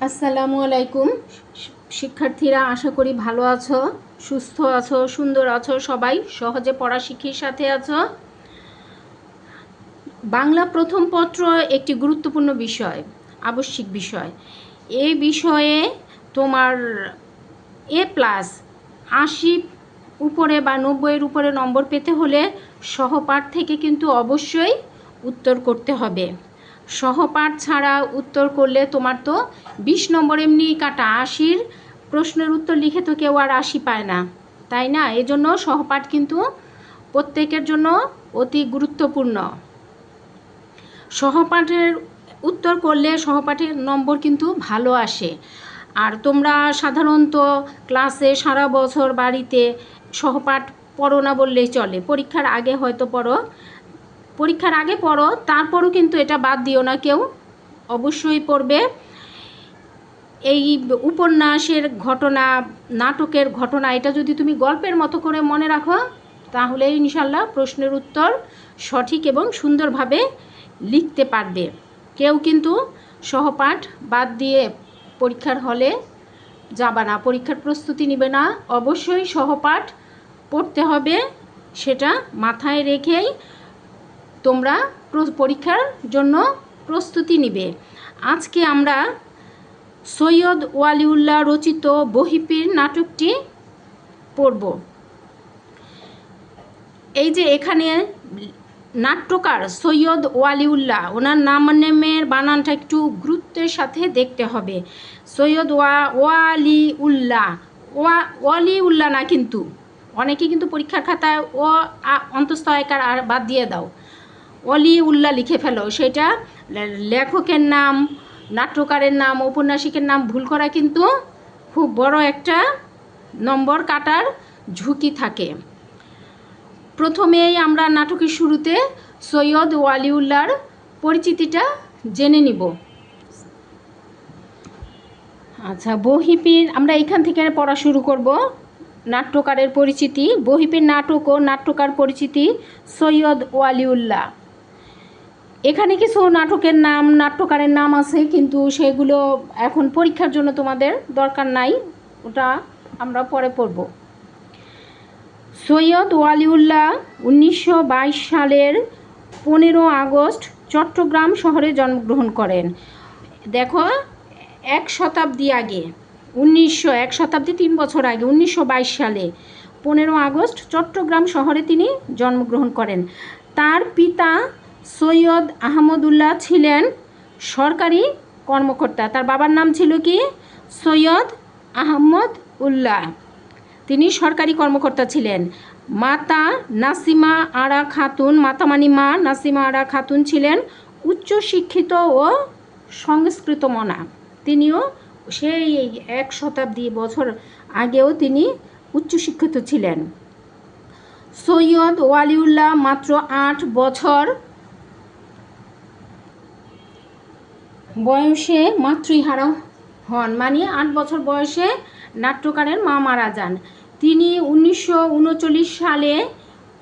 আসসালামু আলাইকুম শিক্ষার্থীরা, আশা করি ভালো আছো, সুস্থ আছো, সুন্দর আছো, সবাই সহজে পড়া শিখির সাথে আছো। বাংলা প্রথম পত্র একটি গুরুত্বপূর্ণ বিষয়, আবশ্যিক বিষয়। এই বিষয়ে তোমার A+ 80 উপরে বা 90-এর উপরে নম্বর পেতে হলে সহপাঠ থেকে কিন্তু অবশ্যই উত্তর করতে হবে। সহপাঠ ছাড়া উত্তর করলে তোমার তো 20 নম্বর এমনি কাটা। 80-র প্রশ্নের উত্তর লিখে তো কেউ আর 80 পায় না, তাই না? এজন্য সহপাঠ কিন্তু প্রত্যেকের জন্য অতি গুরুত্বপূর্ণ। সহপাঠের উত্তর করলে সহপাঠের নম্বর কিন্তু ভালো আসে। আর তোমরা সাধারণত ক্লাসে সারা বছর বাড়িতে সহপাঠ পড়ো না বললেই চলে। পরীক্ষার আগে হয়তো পড়ো, তারপরও কিন্তু এটা বাদ দিও না, কেউ অবশ্যই পড়বে। এই উপন্যাসের ঘটনা, নাটকের ঘটনা, এটা যদি তুমি গল্পের মতো করে মনে রাখো তাহলে ইনশাল্লাহ প্রশ্নের উত্তর সঠিক এবং সুন্দরভাবে লিখতে পারবে। কেউ কিন্তু সহপাঠ বাদ দিয়ে পরীক্ষার হলে যাবা না, পরীক্ষার প্রস্তুতি নেবে না। অবশ্যই সহপাঠ পড়তে হবে, সেটা মাথায় রেখেই তোমরা পরীক্ষার জন্য প্রস্তুতি নিবে। আজকে আমরা সৈয়দ ওয়ালিউল্লাহ রচিত বহিপীর নাটকটি পড়ব। এই যে এখানে নাট্যকার সৈয়দ ওয়ালিউল্লাহ, ওনার নামের বানানটা একটু গুরুত্বের সাথে দেখতে হবে। সৈয়দ ওয়ালিউল্লাহ, ওয়ালিউল্লাহ না, কিন্তু অনেকে কিন্তু পরীক্ষার খাতায় অন্তস্থ আয়কার আর বাদ দিয়ে দাও, ওয়ালিউল্লাহ লিখে ফেলো। সেটা লেখকের নাম, নাট্যকারের নাম, ঔপন্যাসিকের নাম ভুল করা কিন্তু খুব বড় একটা নম্বর কাটার ঝুঁকি থাকে। প্রথমেই আমরা নাটকের শুরুতে সৈয়দ ওয়ালিউল্লাহর পরিচিতিটা জেনে নিব। আচ্ছা, বহিপীর আমরা এখান থেকে পড়া শুরু করব। নাট্যকারের পরিচিতি, বহিপীর নাটক ও নাট্যকার পরিচিতি সৈয়দ ওয়ালিউল্লাহ। এখানে কিছু নাটকের নাম, নাট্যকারের নাম আছে, কিন্তু সেগুলো এখন পরীক্ষার জন্য তোমাদের দরকার নাই, ওটা আমরা পরে পড়ব। সৈয়দ ওয়ালিউল্লাহ 1922 সালের 15 আগস্ট চট্টগ্রাম শহরে জন্মগ্রহণ করেন। দেখো, 1 শতাব্দী আগে, 1 শতাব্দী 3 বছর আগে 1922 সালে 15 আগস্ট চট্টগ্রাম শহরে তিনি জন্মগ্রহণ করেন। তার পিতা সৈয়দ আহমদুল্লাহ ছিলেন সরকারি কর্মকর্তা। তার বাবার নাম ছিল কি? সৈয়দ আহমদ উল্লাহ। তিনি সরকারি কর্মকর্তা ছিলেন। মাতা নাসিমা আরা খাতুন, মাতামানি মা নাসিমা আরা খাতুন ছিলেন উচ্চশিক্ষিত ও সংস্কৃত মনা। তিনিও সেই 1 শতাব্দী বছর আগেও তিনি উচ্চশিক্ষিত ছিলেন। সৈয়দ ওয়ালিউল্লাহ মাত্র 8 বছর বয়সে মাতৃহারা হন, মানে 8 বছর বয়সে নাট্যকারের মা মারা যান। তিনি 1939 সালে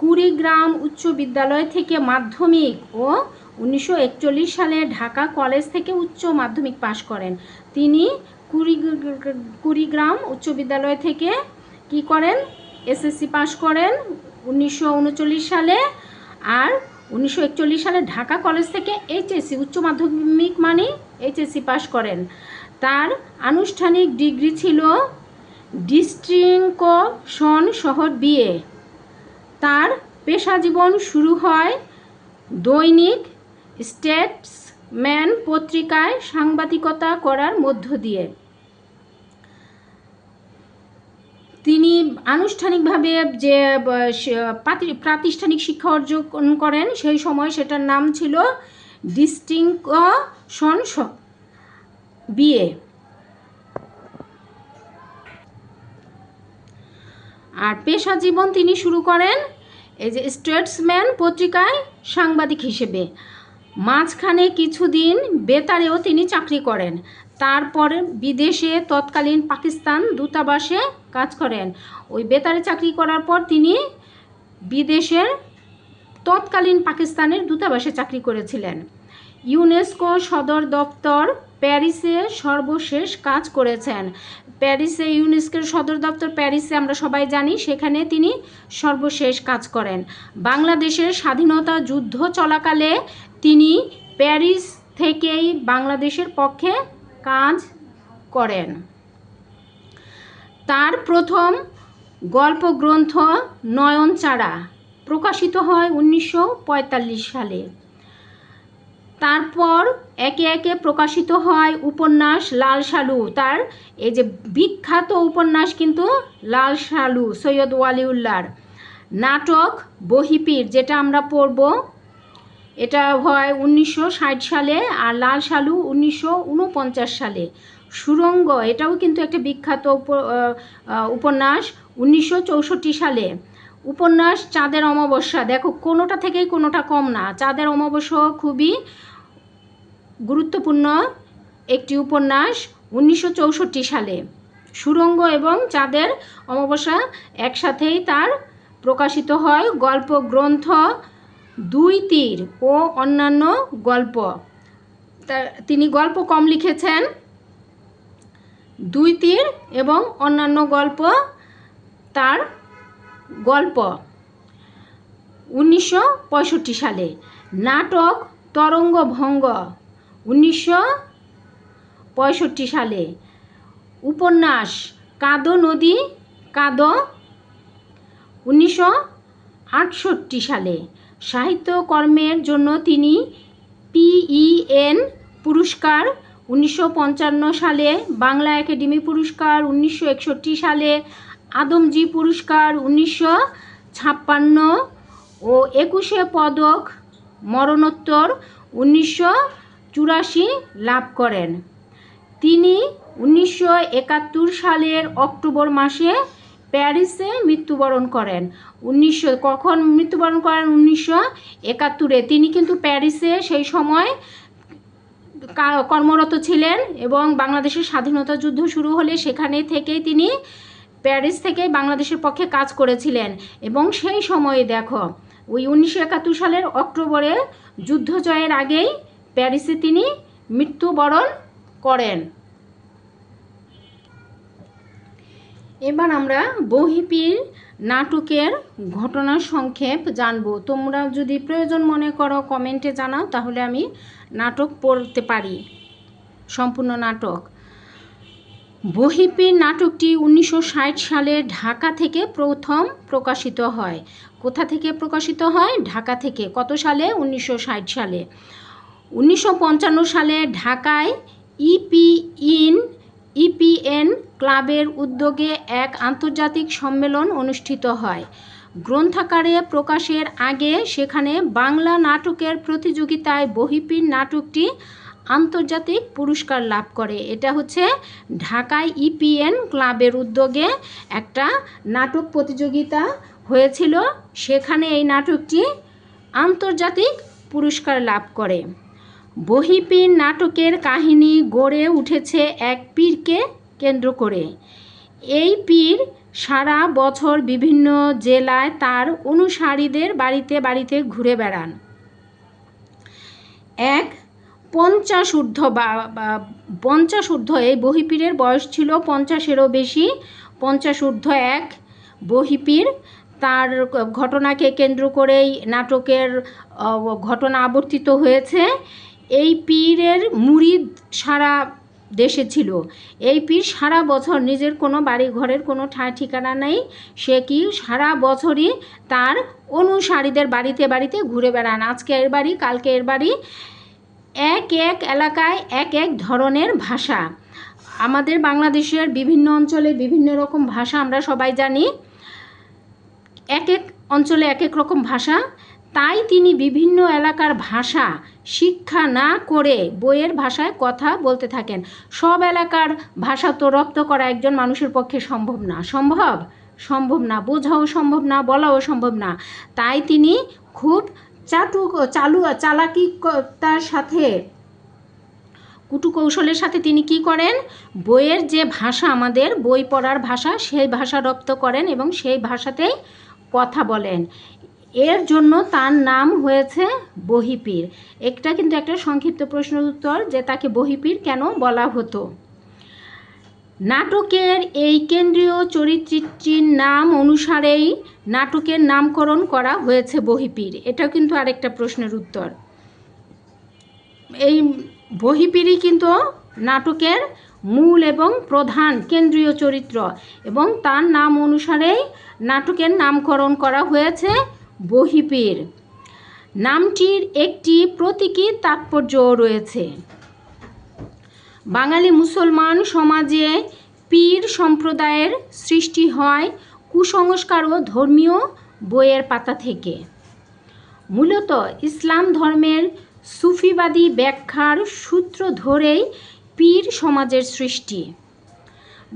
কুড়িগ্রাম উচ্চ বিদ্যালয় থেকে মাধ্যমিক ও 1941 সালে ঢাকা কলেজ থেকে উচ্চ মাধ্যমিক পাশ করেন। তিনি কুড়িগ্রাম উচ্চ বিদ্যালয় থেকে কি করেন? এসএসসি পাশ করেন 1939 সালে, আর 1941 সালে ঢাকা কলেজ থেকে এইচএসসি, উচ্চ মাধ্যমিক মানে এইচএসসি পাশ করেন। তার আনুষ্ঠানিক ডিগ্রি ছিল ডিস্টিংকশন সহ বিএ। তার পেশা জীবন শুরু হয় দৈনিক স্টেটসম্যান পত্রিকায় সাংবাদিকতা করার মধ্য দিয়ে। তিনি আনুষ্ঠানিকভাবে যে প্রাতিষ্ঠানিক শিক্ষা অর্জন করেন সেই সময় সেটার নাম ছিল ডিস্টিংকশন বিএ। আর পেশা জীবন তিনি শুরু করেন এই যে স্টেটসম্যান পত্রিকায় সাংবাদিক হিসেবে। মাঝখানে কিছুদিন বেতারেও তিনি চাকরি করেন। তারপর বিদেশে তৎকালীন পাকিস্তান দূতাবাসে কাজ করেন। ওই বেতারে চাকরি করার পর তিনি বিদেশের তৎকালীন পাকিস্তানের দূতাবাসে চাকরি করেছিলেন। ইউনেস্কো সদর দপ্তর প্যারিসে সর্বশেষ কাজ করেছেন। প্যারিসে ইউনেস্কোর সদর দপ্তর প্যারিসে আমরা সবাই জানি, সেখানে তিনি সর্বশেষ কাজ করেন। বাংলাদেশের স্বাধীনতা যুদ্ধ চলাকালে তিনি প্যারিস থেকেই বাংলাদেশের পক্ষে কাজ করেন। তার প্রথম গল্প গ্রন্থ নয়নচারা প্রকাশিত হয় 1945 সালে। তারপর একে একে প্রকাশিত হয় উপন্যাস লাল সালু। তার এই যে বিখ্যাত উপন্যাস কিন্তু লাল সালু, সৈয়দ ওয়ালিউল্লাহর। নাটক বহিপীর, যেটা আমরা পড়ব, এটা হয় 1960 সালে, আর লাল সালু 1949 সালে। সুরঙ্গ, এটাও কিন্তু একটা বিখ্যাত উপন্যাস, 1964 সালে। উপন্যাস চাঁদের অমাবস্যা, দেখো কোনোটা থেকেই কোনোটা কম না। চাঁদের অমাবস্যা খুবই গুরুত্বপূর্ণ একটি উপন্যাস, 1964 সালে। সুরঙ্গ এবং চাঁদের অমাবস্যা একসাথেই তার প্রকাশিত হয়। গল্প গ্রন্থ দুই তীর ও অন্যান্য গল্প, তিনি গল্প কম লিখেছেন। দুই তীর এবং অন্যান্য গল্প তার গল্প 1965 সালে। নাটক তরঙ্গ ভঙ্গ 1965 সালে। উপন্যাস কাদো নদী কাদো 1968 সালে। সাহিত্যকর্মের জন্য তিনি PEN পুরস্কার 1955 সালে, বাংলা একাডেমি পুরস্কার 1961 সালে, আদমজী পুরস্কার 1956 ও 21শে পদক মরণোত্তর 1984 লাভ করেন। তিনি 1971 সালের অক্টোবর মাসে প্যারিসে মৃত্যুবরণ করেন। কখন মৃত্যুবরণ করেন? 1971-এ। তিনি কিন্তু প্যারিসে সেই সময় কর্মরত ছিলেন এবং বাংলাদেশের স্বাধীনতা যুদ্ধ শুরু হলে সেখানে থেকেই তিনি প্যারিস থেকে বাংলাদেশের পক্ষে কাজ করেছিলেন। এবং সেই সময়ে দেখো, ওই 1971 সালের অক্টোবরে যুদ্ধ জয়ের আগেই প্যারিসে তিনি মৃত্যুবরণ করেন। এবার আমরা বহিপীর নাটকের ঘটনা সংক্ষেপ জানব। তোমরা যদি প্রয়োজন মনে করো কমেন্টে জানাও, তাহলে আমি নাটক পড়তে পারি, সম্পূর্ণ নাটক। বহিপীর নাটকটি 1960 সালে ঢাকা থেকে প্রথম প্রকাশিত হয়। কোথা থেকে প্রকাশিত হয়? ঢাকা থেকে। কত সালে? 1960 সালে। 1955 সালে ঢাকায় ইপিএন ক্লাবের উদ্যোগে এক আন্তর্জাতিক সম্মেলন অনুষ্ঠিত হয়। গ্রন্থাকারে প্রকাশের আগে সেখানে বাংলা নাটকের প্রতিযোগিতায় বহিপীর নাটকটি আন্তর্জাতিক পুরস্কার লাভ করে। এটা হচ্ছে ঢাকায় ইপিএন ক্লাবের উদ্যোগে একটা নাটক প্রতিযোগিতা হয়েছিল, সেখানে এই নাটকটি আন্তর্জাতিক পুরস্কার লাভ করে। বহিপীর নাটকের কাহিনী গড়ে উঠেছে এক পীরকে কেন্দ্র করে। এই পীর সারা বছর বিভিন্ন জেলায় তার অনুসারীদের বাড়িতে বাড়িতে ঘুরে বেড়ান। এক 50 ঊর্ধ্ব এই বহিপীরের বয়স ছিল 50-এরও বেশি। 50 ঊর্ধ্ব এক বহিপীর, তার ঘটনাকে কেন্দ্র করেই নাটকের ঘটনা আবর্তিত হয়েছে। এই পীরের মুরিদ সারা দেশে ছিল। এই পীর সারা বছর নিজের কোনো বাড়ি ঘরের কোনো ঠিকানা নেই, সে কি সারা বছরই তার অনুসারীদের বাড়িতে বাড়িতে ঘুরে বেড়ান। আজকে এর বাড়ি, কালকে এর বাড়ি। এক এক এলাকায় এক এক ধরনের ভাষা। আমাদের বাংলাদেশের বিভিন্ন অঞ্চলে বিভিন্ন রকম ভাষা আমরা সবাই জানি, এক এক অঞ্চলে এক এক রকম ভাষা। তাই তিনি বিভিন্ন এলাকার ভাষা শিক্ষা না করে বইয়ের ভাষায় কথা বলতে থাকেন। সব এলাকার ভাষা তো রপ্ত করা একজন মানুষের পক্ষে সম্ভব না, সম্ভব না, বোঝাও সম্ভব না, বলাও সম্ভব না। তাই তিনি খুব চালাকিতার সাথে, কুটুকৌশলের সাথে তিনি কি করেন, বইয়ের যে ভাষা, আমাদের বই পড়ার ভাষা, সেই ভাষা রপ্ত করেন এবং সেই ভাষাতেই কথা বলেন। এর জন্য তার নাম হয়েছে বহিপীর। এটা কিন্তু একটা সংক্ষিপ্ত প্রশ্নের উত্তর যে তাকে বহিপীর কেন বলা হতো। নাটকের এই কেন্দ্রীয় চরিত্রটির নাম অনুসারেই নাটকের নামকরণ করা হয়েছে বহিপীর। এটাও কিন্তু আরেকটা প্রশ্নের উত্তর। এই বহিপীরই কিন্তু নাটকের মূল এবং প্রধান কেন্দ্রীয় চরিত্র এবং তার নাম অনুসারেই নাটকের নামকরণ করা হয়েছে বহিপীর। নামটির একটি প্রতীকী তাৎপর্যও রয়েছে। বাঙালি মুসলমান সমাজে পীর সম্প্রদায়ের সৃষ্টি হয় কুসংস্কার ও ধর্মীয় বইয়ের পাতা থেকে। মূলত ইসলাম ধর্মের সুফিবাদী ব্যাখ্যার সূত্র ধরেই পীর সমাজের সৃষ্টি।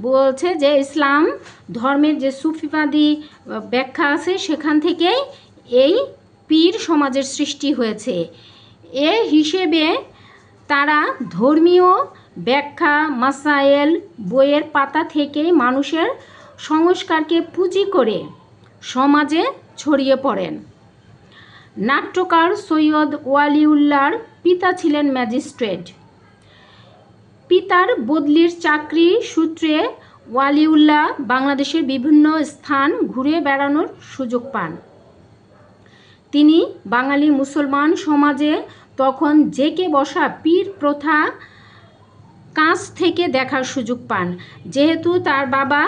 বলছে যে ইসলাম ধর্মের যে সুফিবাদী ব্যাখ্যা আছে সেখান থেকেই এই পীর সমাজের সৃষ্টি হয়েছে। এ হিসেবে তারা ধর্মীয় ব্যাখ্যা মাসায়েল বইয়ের পাতা থেকেই মানুষের সংস্কারকে পুঁজি করে সমাজে ছড়িয়ে পড়েন। নাট্যকার সৈয়দ ওয়ালিউল্লাহর পিতা ছিলেন ম্যাজিস্ট্রেট। পিতার বদলির চাকরি সূত্রে ওয়ালিউল্লাহ বাংলাদেশের বিভিন্ন স্থান ঘুরে বেড়ানোর সুযোগ পান। তিনি বাঙালি মুসলমান সমাজে তখন জেঁকে বসা পীর প্রথা কাছ থেকে দেখার সুযোগ পান। যেহেতু তার বাবা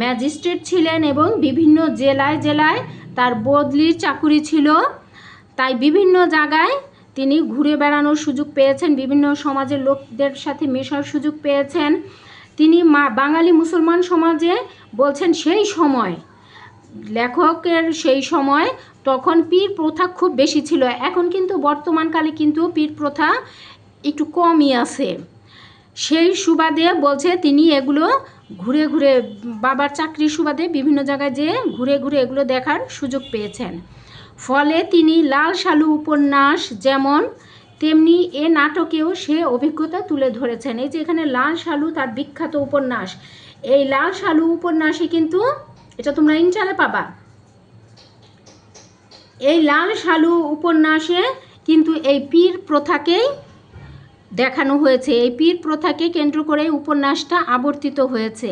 ম্যাজিস্ট্রেট ছিলেন এবং বিভিন্ন জেলায় জেলায় তার বদলির চাকুরি ছিল, তাই বিভিন্ন জায়গায় তিনি ঘুরে বেড়ানোর সুযোগ পেয়েছেন, বিভিন্ন সমাজের লোকদের সাথে মেশার সুযোগ পেয়েছেন। তিনি বাঙালি মুসলমান সমাজে বলছেন সেই সময় লেখকের সেই সময় তখন পীর প্রথা খুব বেশি ছিল। এখন কিন্তু বর্তমানকালে কিন্তু পীর প্রথা একটু কমই আছে। সেই সুবাদে বলছে তিনি এগুলো ঘুরে ঘুরে বাবার চাকরির সুবাদে বিভিন্ন জায়গায় যেয়ে ঘুরে ঘুরে এগুলো দেখার সুযোগ পেয়েছেন। ফলে তিনি লাল সালু উপন্যাস যেমন তেমনি এ নাটকেও সে অভিজ্ঞতা তুলে ধরেছেন। এই যে এখানে লাল সালু তার বিখ্যাত উপন্যাস, এই লাল সালু উপন্যাসে কিন্তু এটা তোমরা ইন্টারে পাবা। এই লাল সালু উপন্যাসে কিন্তু এই পীর প্রথাকেই দেখানো হয়েছে, এই পীর প্রথাকে কেন্দ্র করে উপন্যাসটা আবর্তিত হয়েছে।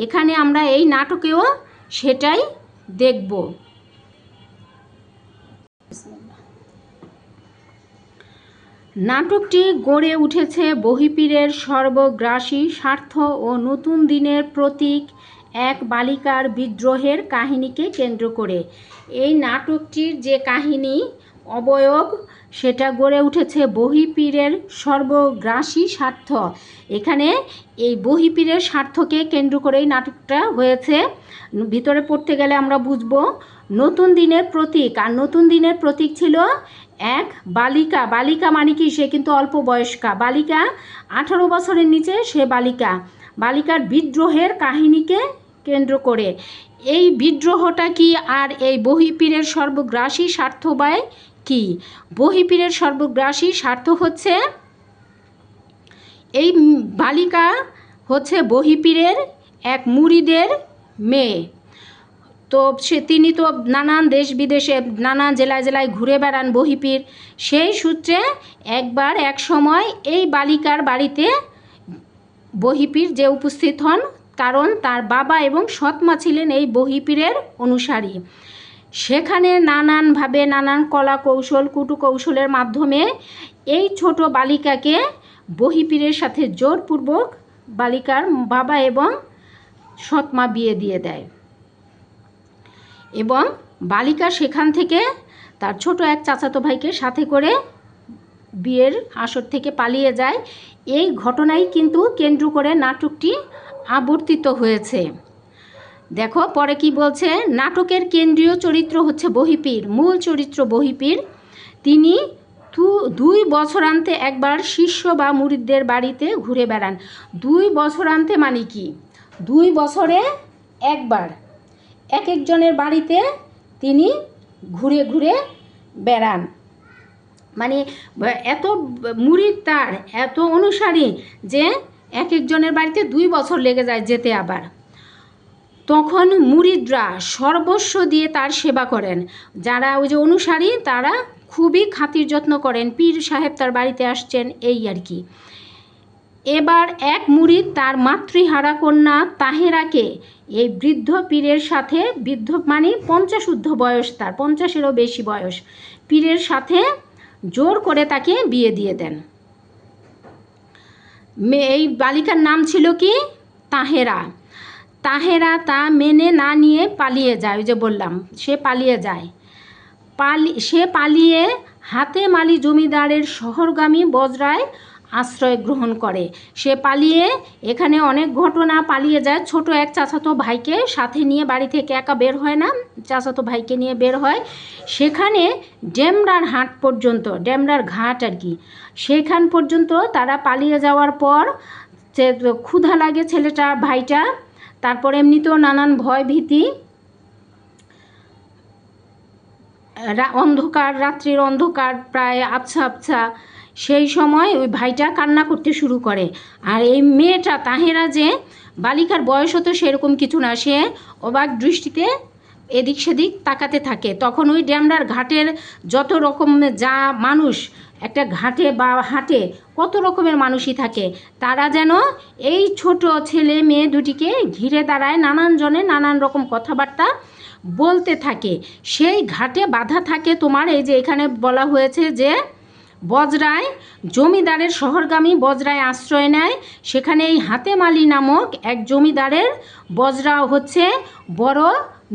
এখানে আমরা এই নাটকেও সেটাই দেখব। নাটকটি গড়ে উঠেছে বহিপীরের সর্বগ্রাসী স্বার্থ ও নতুন দিনের প্রতীক এক বালিকার বিদ্রোহের কাহিনীকে কেন্দ্র করে। এই নাটকটির যে কাহিনী অবয়ব সেটা গড়ে উঠেছে বহিপীরের সর্বগ্রাসী স্বার্থ। এখানে এই বহিপীরের স্বার্থকে কেন্দ্র করেই নাটকটা হয়েছে। ভিতরে পড়তে গেলে আমরা বুঝব নতুন দিনের প্রতীক, আর নতুন দিনের প্রতীক ছিল এক বালিকা। বালিকা মানে কি, সে কিন্তু অল্প বয়স্কা বালিকা, 18 বছরের নিচে সে বালিকা। বালিকার বিদ্রোহের কাহিনীকে কেন্দ্র করে এই বিদ্রোহটা কি, আর এই বহিপীরের সর্বগ্রাসী স্বার্থ বাই কি? বহিপীরের সর্বগ্রাসী স্বার্থ হচ্ছে এই বালিকা হচ্ছে বহিপীরের এক মুরিদের মেয়ে। তো তিনি তো নানান দেশ বিদেশে নানান জেলায় জেলায় ঘুরে বেড়ান বহিপীর। সেই সূত্রে একবার এক সময় এই বালিকার বাড়িতে বহিপীর যে উপস্থিত হন, কারণ তার বাবা এবং সৎমা ছিলেন এই বহিপীরের অনুসারী। সেখানে নানানভাবে নানান কলা কৌশল কুটুকৌশলের মাধ্যমে এই ছোট বালিকাকে বহিপীরের সাথে জোরপূর্বক বালিকার বাবা এবং সৎমা বিয়ে দিয়ে দেয় এবং বালিকা সেখান থেকে তার ছোট এক চাচাতো ভাইকে সাথে করে বিয়ের আসর থেকে পালিয়ে যায়। এই ঘটনাই কিন্তু কেন্দ্র করে নাটকটি আবর্তিত হয়েছে। দেখো পরে কি বলছে, নাটকের কেন্দ্রীয় চরিত্র হচ্ছে বহিপীর, মূল চরিত্র বহিপীর। তিনি 2 বছরান্তে একবার শিষ্য বা মুরিদদের বাড়িতে ঘুরে বেড়ান। 2 বছরান্তে মানে কি, 2 বছরে একবার এক একজনের বাড়িতে তিনি ঘুরে ঘুরে বেড়ান। মানে এত মুরিদ তার, এত অনুসারী যে এক একজনের বাড়িতে 2 বছর লেগে যায় যেতে। আবার তখন মুরিদরা সর্বস্ব দিয়ে তার সেবা করেন। যারা ওই যে অনুসারী তারা খুবই খাতির যত্ন করেন, পীর সাহেব তার বাড়িতে আসছেন, এই আর কি। এবার এক মুরিদ তার মাতৃহারা কন্যা তাহেরাকে এই বৃদ্ধ পীরের সাথে, বৃদ্ধ মানে 50 ঊর্ধ্ব বয়স, তার 50-এরও বেশি বয়স, পীরের সাথে জোর করে তাকে বিয়ে দিয়ে দেন। এই বালিকার নাম ছিল কি? তাহেরা। তাহেরা তা মেনে না নিয়ে পালিয়ে যায়, ওই যে বললাম সে পালিয়ে যায়। সে পালিয়ে হাতেম আলী জমিদারের শহরগামী বজরায় আশ্রয় গ্রহণ করে। সে পালিয়ে, এখানে অনেক ঘটনা, পালিয়ে যায় ছোট এক চাচাতো ভাইকে সাথে নিয়ে, বাড়ি থেকে একা বের হয় না, চাচাতো ভাইকে নিয়ে বের হয়। সেখানে ডেমরার হাট পর্যন্ত, ডেমরার ঘাট আর কি, সেখান পর্যন্ত তারা পালিয়ে যাওয়ার পর ক্ষুধা লাগে ছেলেটা, ভাইটা, তারপর এমনিতেও নানান ভয় ভীতি, অন্ধকার, রাত্রির অন্ধকার প্রায় আবছা আবছা, সেই সময় ওই ভাইটা কান্না করতে শুরু করে। আর এই মেয়েটা তাহেরা, যে বালিকার বয়স হতো সেরকম কিছু না, সে অবাক দৃষ্টিতে এদিক সেদিক তাকাতে থাকে। তখন ওই ড্যামরার ঘাটের যত রকম যা মানুষ একটা ঘাটে বা হাটে কত রকমের মানুষই থাকে, তারা যেন এই ছোট ছেলে মেয়ে দুটিকে ঘিরে দাঁড়ায়, নানান জনে নানান রকম কথাবার্তা বলতে থাকে। সেই ঘাটে বাধা থাকে তোমার, এই যে এখানে বলা হয়েছে যে বজরায়, জমিদারের শহরগামী বজরায় আশ্রয় নেয়। সেখানে এই হাতেম আলী নামক এক জমিদারের বজরা হচ্ছে বড়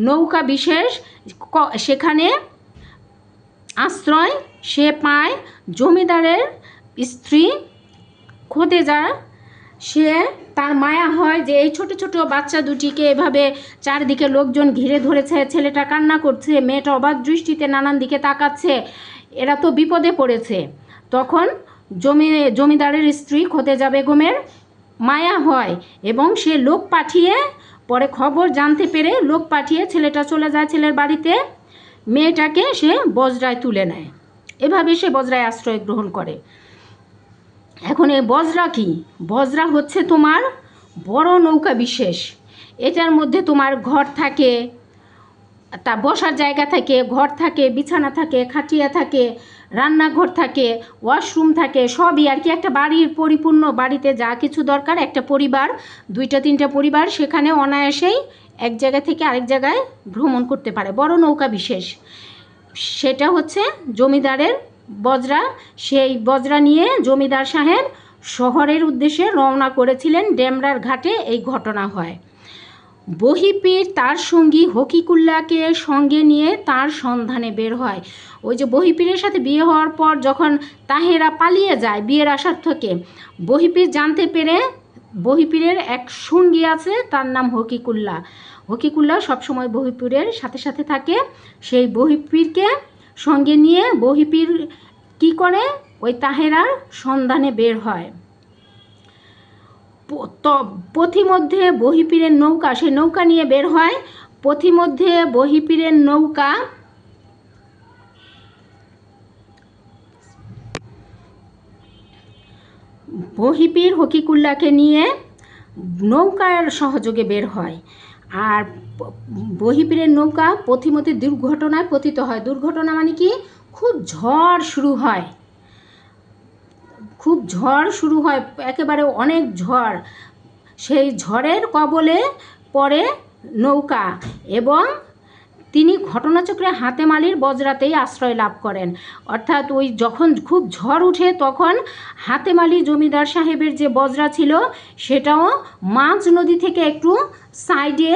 নৌকা বিশেষ, সেখানে আশ্রয় সে পায়। জমিদারের স্ত্রী খোদেজা, সে তার মায়া হয় যে এই ছোট ছোট বাচ্চা দুটিকে এভাবে চারদিকে লোকজন ঘিরে ধরেছে, ছেলেটা কান্না করছে, মেয়েটা অবাক দৃষ্টিতে নানান দিকে তাকাচ্ছে, এরা তো বিপদে পড়েছে। তখন জমিদারের স্ত্রী খোদেজা বেগমের মায়া হয় এবং সে লোক পাঠিয়ে, পরে খবর জানতে পেরে লোক পাঠিয়ে ছেলেটা চলে যায় ছেলের বাড়িতে, মেয়েটাকে সে বজরায় তুলে নেয়। এভাবে সে বজরায় আশ্রয় গ্রহণ করে। এখন এই বজরা কি? বজরা হচ্ছে তোমার বড় নৌকা বিশেষ। এটার মধ্যে তোমার ঘর থাকে, তা বসার জায়গা থাকে, ঘর থাকে, বিছানা থাকে, খাটিয়া থাকে, রান্নাঘর থাকে, ওয়াশরুম থাকে, সবই আর কি, একটা বাড়ির পরিপূর্ণ, বাড়িতে যা কিছু দরকার, একটা পরিবার, 2-3টা পরিবার সেখানে অনায়াসেই এক জায়গা থেকে আরেক জায়গায় ভ্রমণ করতে পারে, বড় নৌকা বিশেষ। সেটা হচ্ছে জমিদারের বজরা। সেই বজরা নিয়ে জমিদার সাহেব শহরের উদ্দেশ্যে রওনা করেছিলেন। ডেমরার ঘাটে এই ঘটনা হয়। বহিপীর তার সঙ্গী হকিকুল্লাহকে সঙ্গে নিয়ে তার সন্ধানে বের হয়। ওই যে বহিপীরের সাথে বিয়ে হওয়ার পর যখন তাহেরা পালিয়ে যায় বিয়ের আশার থেকে, বহিপীর জানতে পেরে, বহিপীরের এক সঙ্গী আছে তার নাম হকিকুল্লাহ, হকিকুল্লাহ সবসময় বহিপীরের সাথে সাথে থাকে। সেই বহিপীরকে সঙ্গে নিয়ে বহিপীর কী করে, ওই তাহেরার সন্ধানে বের হয়। পথিমধ্যে বহিপীরের নৌকা, সেই নৌকা নিয়ে বের হয়। পথিমধ্যে বহিপীরের নৌকা বহিপীর হকিকুল্লাহকে নিয়ে নৌকার সহযোগে বের হয়। আর বহিপীরের নৌকা পথিমধ্যে দুর্ঘটনায় পতিত হয়। দুর্ঘটনা মানে কি? খুব ঝড় শুরু হয়, খুব ঝড় শুরু হয়, একেবারে অনেক ঝড়। সেই ঝড়ের কবলে পড়ে নৌকা এবং তিনি ঘটনাচক্রে হাতেম আলীর বজরাতেই আশ্রয় লাভ করেন। অর্থাৎ ওই যখন খুব ঝড় উঠে তখন হাতেম আলী জমিদার সাহেবের যে বজরা ছিল সেটাও মাঝ নদী থেকে একটু সাইডে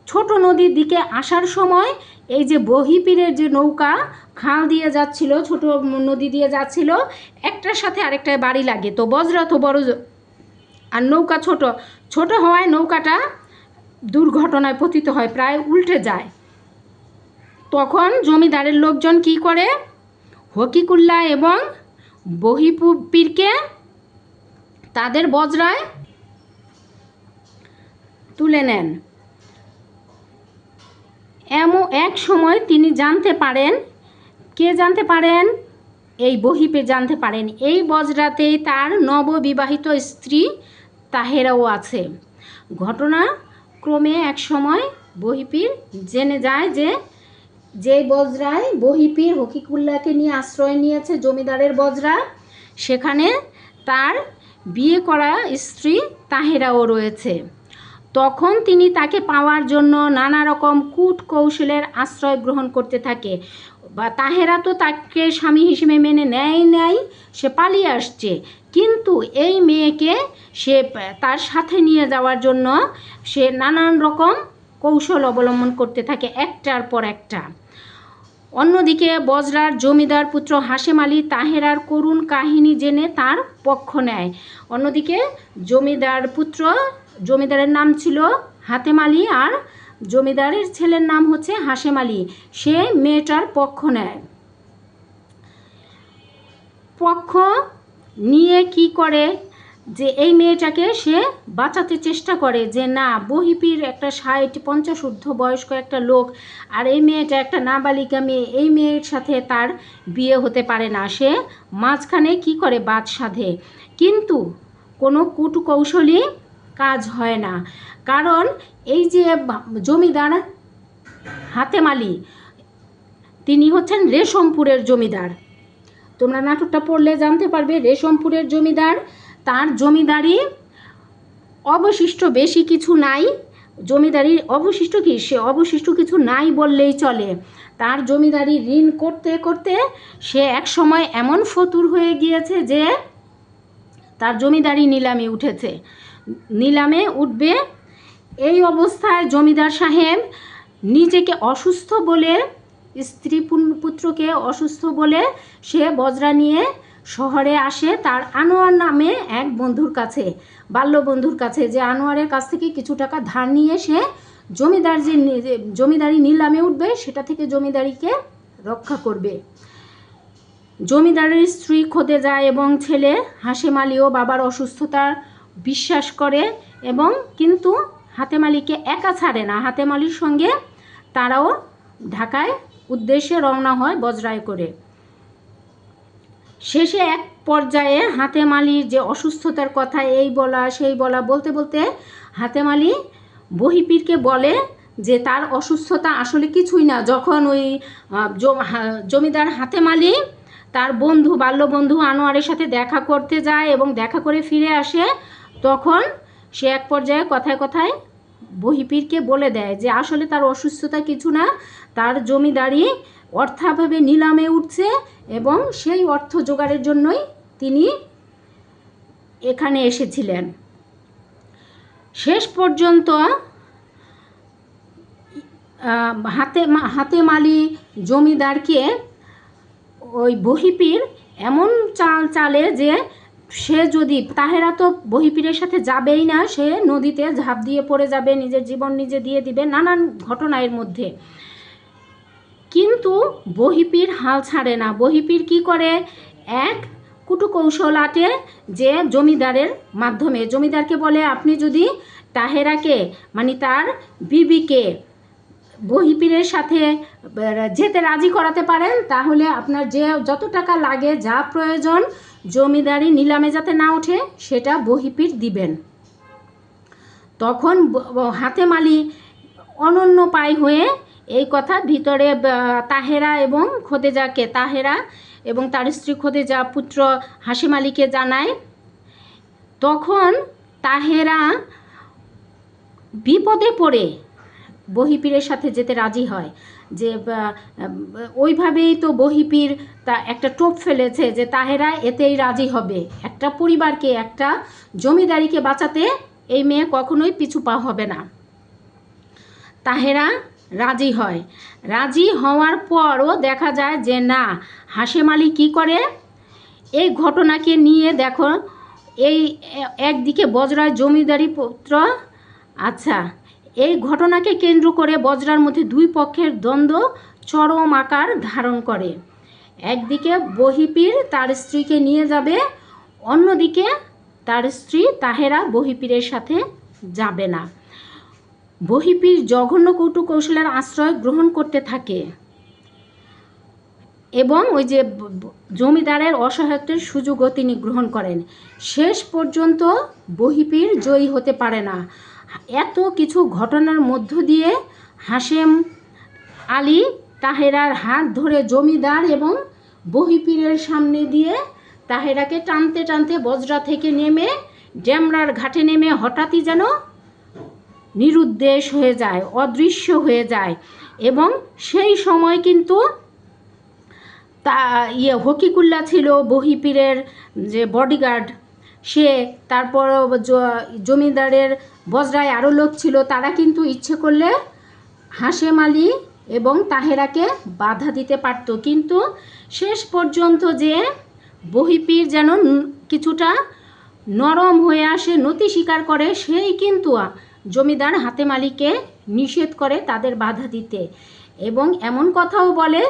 ছোট নদীর দিকে আসার সময় এই যে বহিপীরের যে নৌকা খাল দিয়ে যাচ্ছিল, ছোট নদী দিয়ে যাচ্ছিল, একটার সাথে আরেকটা বাড়ি লাগে। তো বজরা তো বড় আর নৌকা ছোট, ছোট হওয়ায় নৌকাটা দুর্ঘটনায় পতিত হয়, প্রায় উল্টে যায়। তখন জমিদারের লোকজন কি করে, হকিকুল্লাহ এবং বহিপীরকে তাদের বজরায় তুলে নেন। এমন এক সময় তিনি জানতে পারেন, কে জানতে পারেন? এই বহিপীর জানতে পারেন এই বজরাতেই তার নববিবাহিত স্ত্রী তাহেরাও আছে। ঘটনা ক্রমে এক সময় বহিপীর জেনে যায় যে যেই বজরায় বহিপীর হকিকুল্লাহকে নিয়ে আশ্রয় নিয়েছে জমিদারের বজরা, সেখানে তার বিয়ে করা স্ত্রী তাহেরাও রয়েছে। তখন তিনি তাকে পাওয়ার জন্য নানা রকম কূট কৌশলের আশ্রয় গ্রহণ করতে থাকে। বা তাহেরা তো তাকে স্বামী হিসেবে মেনে নেয়, সে পালিয়ে আসছে, কিন্তু এই মেয়েকে সে তার সাথে নিয়ে যাওয়ার জন্য সে নানান রকম কৌশল অবলম্বন করতে থাকে, একটার পর একটা। অন্যদিকে বজরার জমিদার পুত্র হাশেম আলী তাহেরার করুণ কাহিনী জেনে তার পক্ষ নেয়। অন্যদিকে জমিদারের নাম ছিল হাতেম আলী, আর জমিদারের ছেলের নাম হচ্ছে হাশেম আলী। সে মেয়েটার পক্ষ নেয়। পক্ষ নিয়ে কি করে যে এই মেয়েটাকে সে বাঁচাতে চেষ্টা করে, যে না, বহিপীর একটা 60-50 ঊর্ধ্ব বয়স্ক একটা লোক, আর এই মেয়েটা একটা নাবালিকা মেয়ে, এই মেয়ের সাথে তার বিয়ে হতে পারে না। সে মাঝখানে কি করে বাদ সাধে, কিন্তু কোনো কূটকৌশলী কাজ হয় না। কারণ এই যে জমিদার হাতেম আলী, তিনি হচ্ছেন রেশমপুরের জমিদার। তোমরা নাটকটা পড়লে জানতে পারবে, রেশমপুরের জমিদার, তার জমিদারি অবশিষ্ট বেশি কিছু নাই। জমিদারির অবশিষ্ট কি, সে অবশিষ্ট কিছু নাই বললেই চলে। তার জমিদারি ঋণ করতে করতে সে এক সময় এমন ফতুর হয়ে গিয়েছে যে তার জমিদারি নিলামে উঠেছে, নিলামে উঠবে। এই অবস্থায় জমিদার সাহেব নিজেকে অসুস্থ বলে, স্ত্রী পুত্রকে অসুস্থ বলে সে বজরা নিয়ে শহরে আসে তার আনোয়ার নামে এক বন্ধুর কাছে, বাল্য বন্ধুর কাছে, যে আনোয়ারের কাছ থেকে কিছু টাকা ধার নিয়ে সে জমিদারি নিলামে উঠবে, সেটা থেকে জমিদারিকে রক্ষা করবে। জমিদারের স্ত্রী খোদেজা এবং ছেলে হাশেম আলীও বাবার অসুস্থতার বিশ্বাস করে, এবং কিন্তু হাতেম আলীকে একা ছাড়ে না। হাতেম আলীর সঙ্গে তারাও ঢাকায় উদ্দেশ্যে রওনা হয় বজরায় করে। শেষে এক পর্যায়ে হাতেম আলীর যে অসুস্থতার কথা এই বলা সেই বলা বলতে বলতে হাতেম আলী বহিপীরকে বলে যে তার অসুস্থতা আসলে কিছুই না। যখন ওই জমিদার হাতেম আলী তার বাল্য বন্ধু আনোয়ারের সাথে দেখা করতে যায় এবং দেখা করে ফিরে আসে, তখন সে এক পর্যায়ে কথায় কথায় বহিপীরকে বলে দেয় যে আসলে তার অসুস্থতা কিছু না, তার জমিদারি অর্থাভাবে নিলামে উঠছে, এবং সেই অর্থ জোগাড়ের জন্যই তিনি এখানে এসেছিলেন। শেষ পর্যন্ত হাতেম আলী জমিদারকে ওই বহিপীর এমন চালে যে সে যদি, তাহেরা তো বহিপীরের সাথে যাবেই না, সে নদীতে ঝাঁপ দিয়ে পড়ে যাবে, নিজের জীবন নিজে দিয়ে দিবে, নানান ঘটনা এর মধ্যে। কিন্তু বহিপীর হাল ছাড়ে না। বহিপীর কি করে, এক কুটুকৌশল আটে, যে জমিদারের মাধ্যমে জমিদারকে বলে আপনি যদি তাহেরাকে, মানে তার বিবিকে বহিপীরের সাথে যেতে রাজি করাতে পারেন, তাহলে আপনার যে যত টাকা লাগে, যা প্রয়োজন, জমিদারি নিলামে যাতে না ওঠে, সেটা বহিপীর দিবেন। তখন হাতেম আলী অনন্য পায় হয়ে এই কথা ভিতরে তাহেরা এবং খোদেজাকে, তাহেরা এবং তার স্ত্রী খোদেজা পুত্র হাশেম আলীকে জানায়। তখন তাহেরা বিপদে পড়ে বহিপীরের সাথে যেতে রাজি হয়, যে ওইভাবেই তো বহিপীর তা একটা টোপ ফেলেছে যে তাহেরা এতেই রাজি হবে, একটা পরিবারকে, একটা জমিদারিকে বাঁচাতে এই মেয়ে কখনোই পিছু পা হবে না। তাহেরা রাজি হয়। রাজি হওয়ার পরও দেখা যায় যে না, হাশেম আলী কী করে, এই ঘটনাকে নিয়ে দেখো, এই একদিকে বজরার জমিদারি পুত্র, আচ্ছা, এই ঘটনাকে কেন্দ্র করে বজরার মধ্যে দুই পক্ষের দ্বন্দ্ব চরম আকার ধারণ করে। একদিকে বহিপীর তার স্ত্রীকে নিয়ে যাবে, অন্যদিকে তার স্ত্রী তাহেরা বহিপীরের সাথে যাবে না। বহিপীর জঘন্য কৌশলের আশ্রয় গ্রহণ করতে থাকে এবং ওই যে জমিদারের অসহায়ত্বের সুযোগও তিনি গ্রহণ করেন। শেষ পর্যন্ত বহিপীর জয়ী হতে পারে না। এত কিছু ঘটনার মধ্য দিয়ে হাশেম আলী তাহেরার হাত ধরে জমিদার এবং বহিপীরের সামনে দিয়ে তাহেরাকে টানতে টানতে বজরা থেকে নেমে ডেমরার ঘাটে নেমে হঠাৎই যেন নিরুদ্দেশ হয়ে যায়, অদৃশ্য হয়ে যায়। এবং সেই সময় কিন্তু তা হকিকুল্লা ছিল বহিপীরের যে বডিগার্ড, সে তারপর জমিদারের বজরায় আরও লোক ছিল, তারা কিন্তু ইচ্ছে করলে হাশেম আলী এবং তাহেরাকে বাধা দিতে পারত। কিন্তু শেষ পর্যন্ত যে বহিপীর যেন কিছুটা নরম হয়ে আসে, নতি স্বীকার করে, সেই কিন্তু জমিদার হাতেম আলীকে নিষেধ করে তাদের বাধা দিতে। এবং এমন কথাও বলে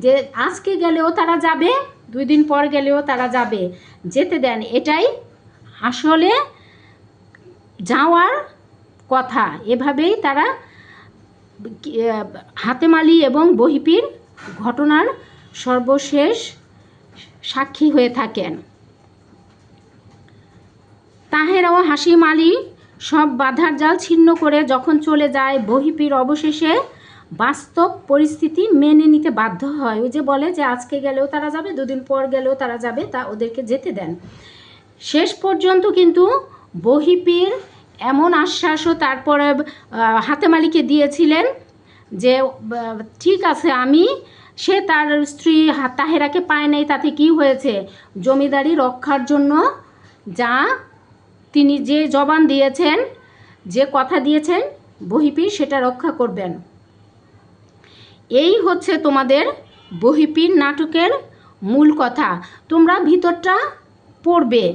যে আজকে গেলেও তারা যাবে, 2 দিন পর গেলেও তারা যাবে, যেতে দেন, এটাই আসলে যাওয়ার কথা। এভাবেই তারা হাতেম আলী এবং বহিপীর ঘটনার সর্বশেষ সাক্ষী হয়ে থাকেন। তাহেরা ও হাশেম আলী সব বাধার জাল ছিন্ন করে যখন চলে যায়, বহিপীর অবশেষে বাস্তব পরিস্থিতি মেনে নিতে বাধ্য হয়। ওই যে বলে যে আজকে গেলেও তারা যাবে, 2 দিন পর গেলেও তারা যাবে, তা ওদেরকে যেতে দেন। শেষ পর্যন্ত কিন্তু বহিপীর এমন আশ্বাসও তারপরে হাতেম আলীকে দিয়েছিলেন যে ঠিক আছে, সে তার স্ত্রী তাহেরাকে পায় নাই, তাতে কি হয়েছে, জমিদারি রক্ষার জন্য যা তিনি যে জবান দিয়েছেন, যে কথা দিয়েছেন বহিপীর, সেটা রক্ষা করবেন। এই হচ্ছে তোমাদের বহিপীর নাটকের মূল কথা। তোমরা ভিতরটা পড়বে,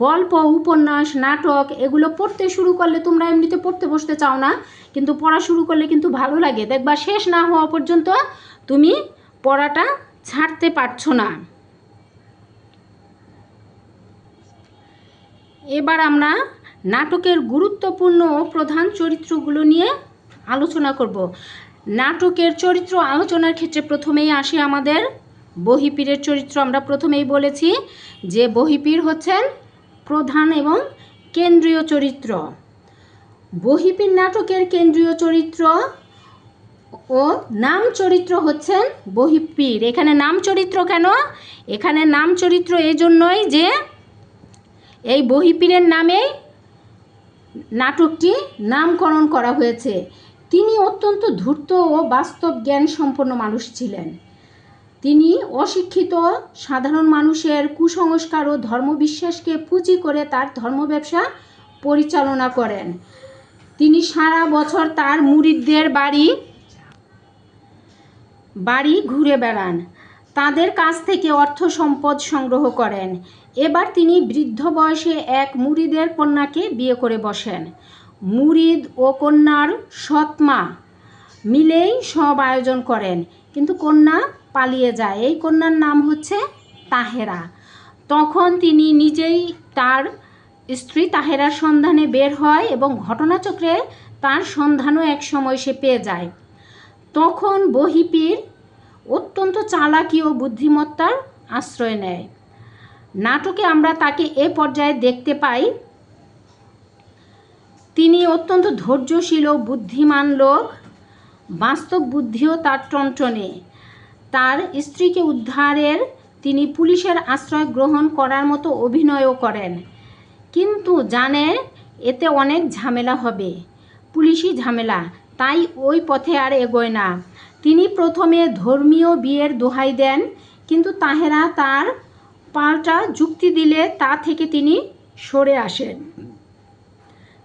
গল্প, উপন্যাস, নাটক এগুলো পড়তে শুরু করলে তোমরা এমনিতে পড়তে বসতে চাও না, কিন্তু পড়া শুরু করলে কিন্তু ভালো লাগে। দেখবা শেষ না হওয়া পর্যন্ত তুমি পড়াটা ছাড়তে পারছো না। এবার আমরা নাটকের গুরুত্বপূর্ণ ও প্রধান চরিত্রগুলো নিয়ে আলোচনা করব। নাটকের চরিত্র আলোচনার ক্ষেত্রে প্রথমেই আসে আমাদের বহিপীরের চরিত্র। আমরা প্রথমেই বলেছি যে বহিপীর হচ্ছেন প্রধান এবং কেন্দ্রীয় চরিত্র। বহিপীর নাটকের কেন্দ্রীয় চরিত্র ও নাম চরিত্র হচ্ছেন বহিপীর। এখানে নাম চরিত্র কেন? এখানে নাম চরিত্র এই জন্যই যে এই বহিপীরের নামেই নাটকটি নামকরণ করা হয়েছে। তিনি অত্যন্ত ধূর্ত ও বাস্তব জ্ঞান সম্পন্ন মানুষ ছিলেন। তিনি অশিক্ষিত সাধারণ মানুষের কুসংস্কার ও ধর্মবিশ্বাসকে পুঁজি করে তার ধর্ম ব্যবসা পরিচালনা করেন। তিনি সারা বছর তার মুরিদদের বাড়ি ঘুরে বেড়ান, তাদের কাছ থেকে অর্থ সম্পদ সংগ্রহ করেন। এবার তিনি বৃদ্ধ বয়সে এক মুরিদের কন্যাকে বিয়ে করে বসেন। মুরিদ ও কন্যার সৎ মা মিলেই সব আয়োজন করেন, কিন্তু কন্যা পালিয়ে যায়। এই কন্যার নাম হচ্ছে তাহেরা। তখন তিনি নিজেই তার স্ত্রী তাহেরার সন্ধানে বের হয় এবং ঘটনাচক্রে তার সন্ধানও এক সময় সে পেয়ে যায়। তখন বহিপীর অত্যন্ত চালাকি ও বুদ্ধিমত্তার আশ্রয় নেয়। নাটকে আমরা তাকে এ পর্যায়ে দেখতে পাই, তিনি অত্যন্ত ধৈর্যশীল ও বুদ্ধিমান লোক, বাস্তব বুদ্ধিও তার টনটনে। তার স্ত্রীকে উদ্ধারের তিনি পুলিশের আশ্রয় গ্রহণ করার মতো অভিনয়ও করেন, কিন্তু জানে এতে অনেক ঝামেলা হবে, পুলিশি ঝামেলা, তাই ওই পথে আর এগোয় না। তিনি প্রথমে ধর্মীয় বিয়ের দোহাই দেন, কিন্তু তাহেরা তার পাল্টা যুক্তি দিলে তা থেকে তিনি সরে আসেন।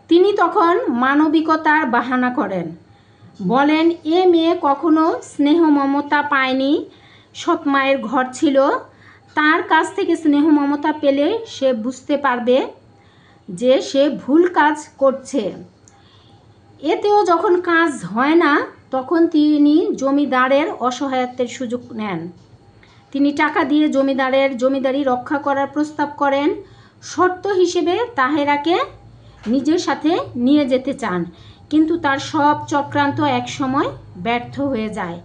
তিনি তখন মানবিকতার বাহানা করেন, বলেন এ মেয়ে কখনো স্নেহ মমতা পায়নি, সৎ মায়ের ঘর ছিল, তার কাছ থেকে স্নেহ মমতা পেলে সে বুঝতে পারবে যে সে ভুল কাজ করছে। এতেও যখন কাজ হয় না, তখন তিনি জমিদারের অসহায়ত্বের সুযোগ নেন। তিনি টাকা দিয়ে জমিদারি রক্ষা করার প্রস্তাব করেন। শর্ত হিসেবে তাহেরাকে নিজের সাথে নিয়ে যেতে চান, কিন্তু তার সব চক্রান্ত একসময় ব্যর্থ হয়ে যায়।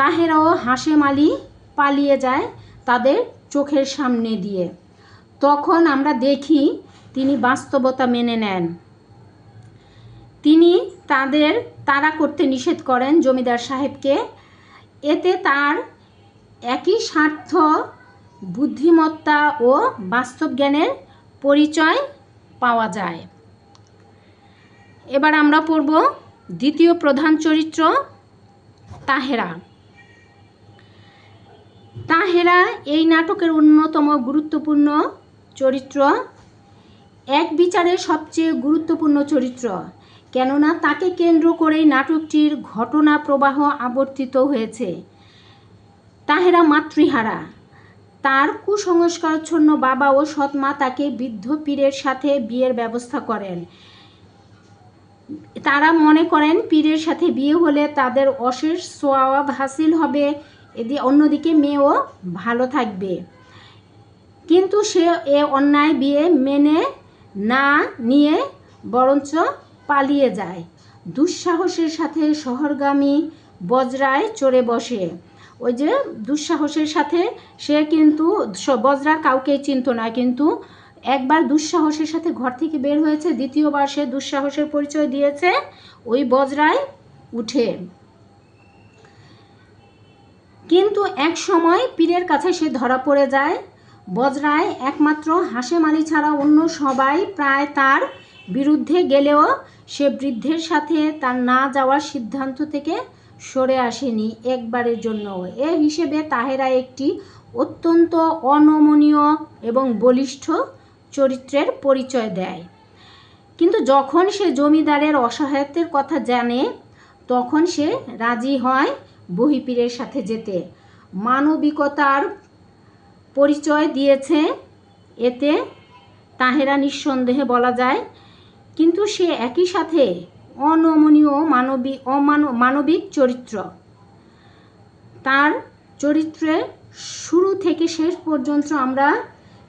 তাহেরা ও হাশেম আলী পালিয়ে যায় তাদের চোখের সামনে দিয়ে। তখন আমরা দেখি তিনি বাস্তবতা মেনে নেন। তিনি তাড়া করতে নিষেধ করেন জমিদার সাহেবকে। এতে তার একই স্বার্থ, বুদ্ধিমত্তা ও বাস্তব জ্ঞানের পরিচয় পাওয়া যায়। এবার আমরা পড়ব দ্বিতীয় প্রধান চরিত্র তাহেরা। তাহেরা এই নাটকের অন্যতম গুরুত্বপূর্ণ চরিত্র, এক বিচারে সবচেয়ে গুরুত্বপূর্ণ চরিত্র, কেননা তাকে কেন্দ্র করেই নাটকটির ঘটনা প্রবাহ আবর্তিত হয়েছে। তাহেরা মাতৃহারা। তার কুসংস্কারচ্ছন্ন বাবা ও সৎমা তাকে বৃদ্ধ পীরের সাথে বিয়ের ব্যবস্থা করেন। তারা মনে করেন পীরের সাথে বিয়ে হলে তাদের অশেষ সোয়াব হাসিল হবে, অন্যদিকে মেয়েও ভালো থাকবে। কিন্তু সে এ অন্যায় বিয়ে মেনে না নিয়ে বরঞ্চ পালিয়ে যায়। দুঃসাহসের সাথে শহরগামী বজরায় চড়ে বসে। ওই যে দুঃসাহসের সাথে সে কিন্তু বজরা কাউকে চিনত না, কিন্তু একবার দুঃসাহসের সাথে ঘর থেকে বের হয়েছে, দ্বিতীয়বার সে দুঃসাহসের পরিচয় দিয়েছে ওই বজরায় উঠে। কিন্তু এক সময় পীরের কাছে সে ধরা পড়ে যায়। বজরায় একমাত্র হাশেম আলী ছাড়া অন্য সবাই প্রায় তার বিরুদ্ধে গেলেও সে বৃদ্ধের সাথে তার না যাওয়ার সিদ্ধান্ত থেকে সরে আসেনি একবারের জন্য। এ হিসেবে তাহেরা একটি অত্যন্ত অনমনীয় এবং বলিষ্ঠ চরিত্রের পরিচয় দেয়। কিন্তু যখন সে জমিদারের অসহায়ত্বের কথা জানে তখন সে রাজি হয় বহিপীরের সাথে যেতে। মানবিকতার পরিচয় দিয়েছে এতে তাহেরা নিঃসন্দেহে বলা যায়, কিন্তু সে একই সাথে অনমনীয় মানবিক চরিত্র। তার চরিত্রে শুরু থেকে শেষ পর্যন্ত আমরা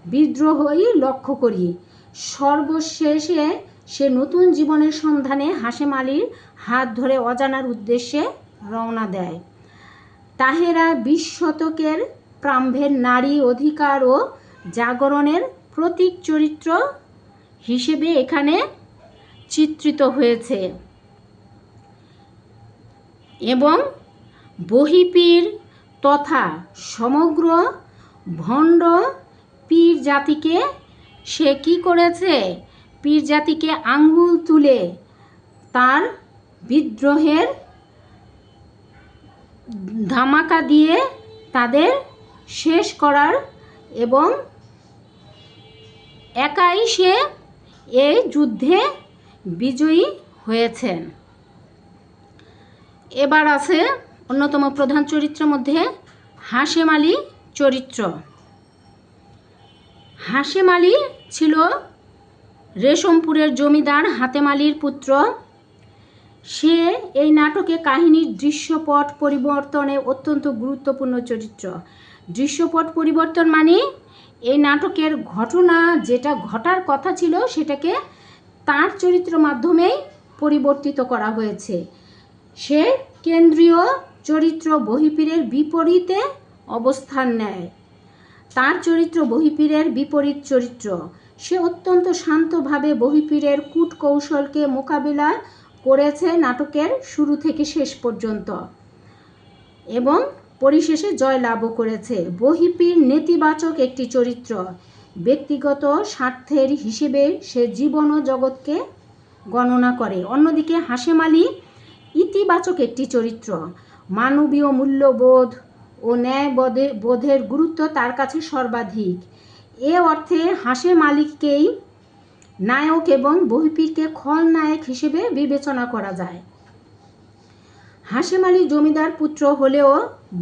বিদ্রোহই লক্ষ্য করি। সর্বশেষে সে নতুন জীবনের সন্ধানে হাশেম আলীর হাত ধরে অজানার উদ্দেশ্যে রওনা দেয়। তাহেরা 20 শতকের প্রারম্ভের নারী অধিকার ও জাগরণের প্রতীক চরিত্র হিসেবে এখানে চিত্রিত হয়েছে এবং বহিপীর তথা সমগ্র ভণ্ড পীর জাতিকে সে কী করেছে, পীর জাতিকে আঙ্গুল তুলে তার বিদ্রোহের ধামাকা দিয়ে তাদের শেষ করার এবং একাই সে এই যুদ্ধে বিজয়ী হয়েছেন। এবার আছে অন্যতম প্রধান চরিত্রের মধ্যে হাশেম আলী চরিত্র। হাশেম আলী ছিল রেশমপুরের জমিদার হাতেম আলীর পুত্র। সে এই নাটকে কাহিনীর দৃশ্যপট পরিবর্তনে অত্যন্ত গুরুত্বপূর্ণ চরিত্র। দৃশ্যপট পরিবর্তন মানে এই নাটকের ঘটনা যেটা ঘটার কথা ছিল সেটাকে তার চরিত্র মাধ্যমেই পরিবর্তিত করা হয়েছে। সে কেন্দ্রীয় চরিত্র বহিপীরের বিপরীতে অবস্থান নেয়। তার চরিত্র বহিপীরের বিপরীত চরিত্র। সে অত্যন্ত শান্তভাবে বহিপীরের কূটকৌশলকে মোকাবিলা করেছে নাটকের শুরু থেকে শেষ পর্যন্ত এবং পরিশেষে জয়লাভও করেছে। বহিপীর নেতিবাচক একটি চরিত্র। ব্যক্তিগত স্বার্থের হিসেবে সে জীবন ও জগৎকে গণনা করে। অন্যদিকে হাশেম আলী ইতিবাচক একটি চরিত্র। মানবীয় মূল্যবোধ ও ন্যায়বোধের গুরুত্ব তার কাছে সর্বাধিক। এ অর্থে হাশেম আলীকেই নায়ক এবং বহিপীরকে খলনায়ক হিসেবে বিবেচনা করা যায়। হাশেম আলী জমিদার পুত্র হলেও